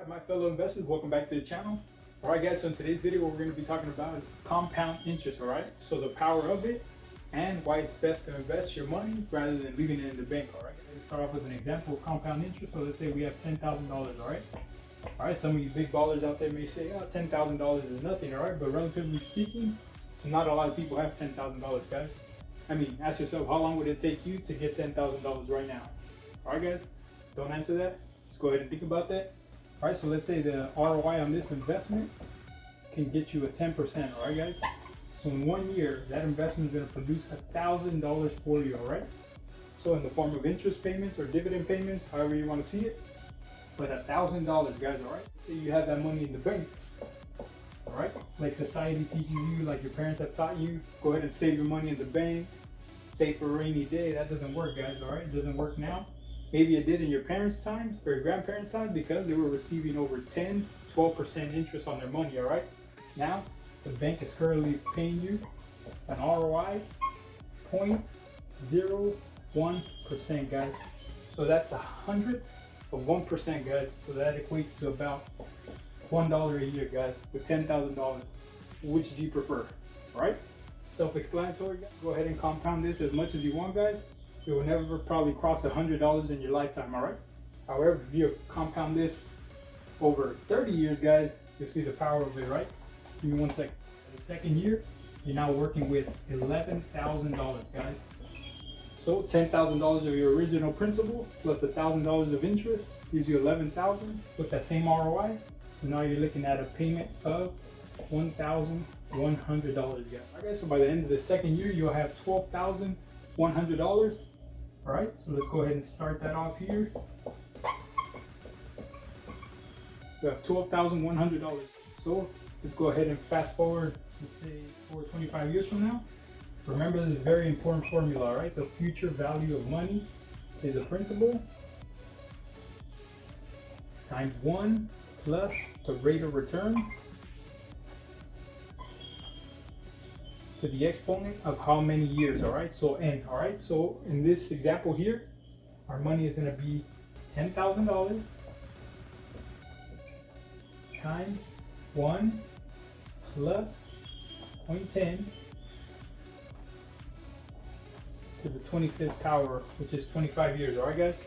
my fellow investors, welcome back to the channel. All right, guys, so in today's video, what we're going to be talking about is compound interest, all right? So the power of it and why it's best to invest your money rather than leaving it in the bank, all right? Let's start off with an example of compound interest. So let's say we have $10,000, all right? All right, some of you big ballers out there may say, oh, $10,000 is nothing, all right? But relatively speaking, not a lot of people have $10,000, guys. I mean, ask yourself, how long would it take you to get $10,000 right now? All right, guys, don't answer that. Just go ahead and think about that. All right, so let's say the ROI on this investment can get you a 10%, all right, guys? So in 1 year, that investment is gonna produce $1,000 for you, all right? So in the form of interest payments or dividend payments, however you wanna see it, but $1,000, guys, all right? Say you have that money in the bank, all right? Like society teaches you, like your parents have taught you, go ahead and save your money in the bank, save for a rainy day. That doesn't work, guys, all right? It doesn't work now. Maybe it did in your parents' time or your grandparents' time because they were receiving over 10, 12% interest on their money, all right? Now, the bank is currently paying you an ROI 0.01%, guys. So that's 100th of 1%, guys. So that equates to about $1 a year, guys, with $10,000. Which do you prefer, all right? Self-explanatory, guys. Go ahead and compound this as much as you want, guys. It will never probably cross $100 in your lifetime, all right? However, if you compound this over 30 years, guys, you'll see the power of it, right? Give me 1 second. The second year, you're now working with $11,000, guys. So $10,000 of your original principal plus $1,000 of interest gives you $11,000 with that same ROI. So now you're looking at a payment of $1,100, guys. All right, so by the end of the second year, you'll have $12,100. All right, so let's go ahead and start that off here. We have $12,100. So let's go ahead and fast forward, let's say 25 years from now. Remember this very important formula, all right? The future value of money is a principal times 1 plus the rate of return to the exponent of how many years, all right? So n, all right? So in this example here, our money is gonna be $10,000 times 1 plus 0.10 to the 25th power, which is 25 years, all right, guys?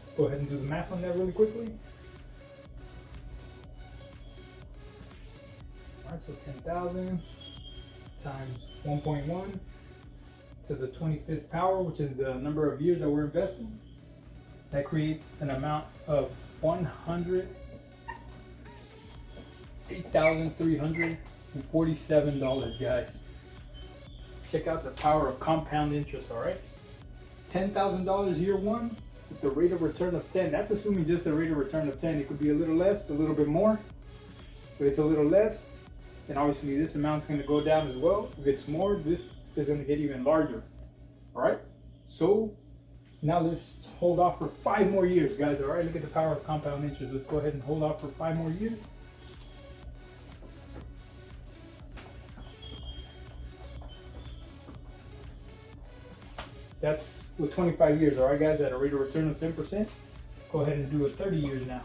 Let's go ahead and do the math on that really quickly. All right, so 10,000 times 1.1 to the 25th power, which is the number of years that we're investing. That creates an amount of $108,347, guys. Check out the power of compound interest, all right? $10,000 year one with the rate of return of 10. That's assuming just the rate of return of 10. It could be a little less, a little bit more, but it's a little less. And obviously this amount's gonna go down as well. If it's more, this is gonna get even larger, all right? So now let's hold off for 5 more years, guys, all right? Look at the power of compound interest. Let's go ahead and hold off for 5 more years. That's with 25 years, all right, guys, at a rate of return of 10%. Go ahead and do it 30 years now.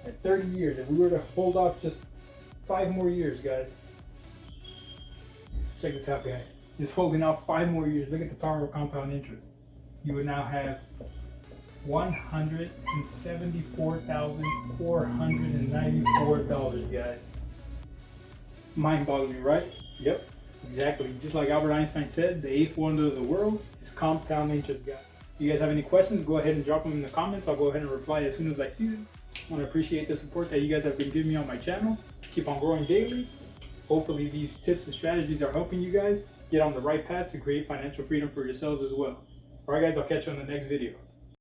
At 30 years, if we were to hold off just 5 more years, guys. Check this out, guys. Just holding out 5 more years. Look at the power of compound interest. You would now have $174,494, guys. Mind-boggling, right? Yep, exactly. Just like Albert Einstein said, the 8th wonder of the world is compound interest, guys. If you guys have any questions, go ahead and drop them in the comments. I'll go ahead and reply as soon as I see them. I want to appreciate the support that you guys have been giving me on my channel. Keep on growing daily. Hopefully these tips and strategies are helping you guys get on the right path to create financial freedom for yourselves as well. All right, guys, I'll catch you on the next video.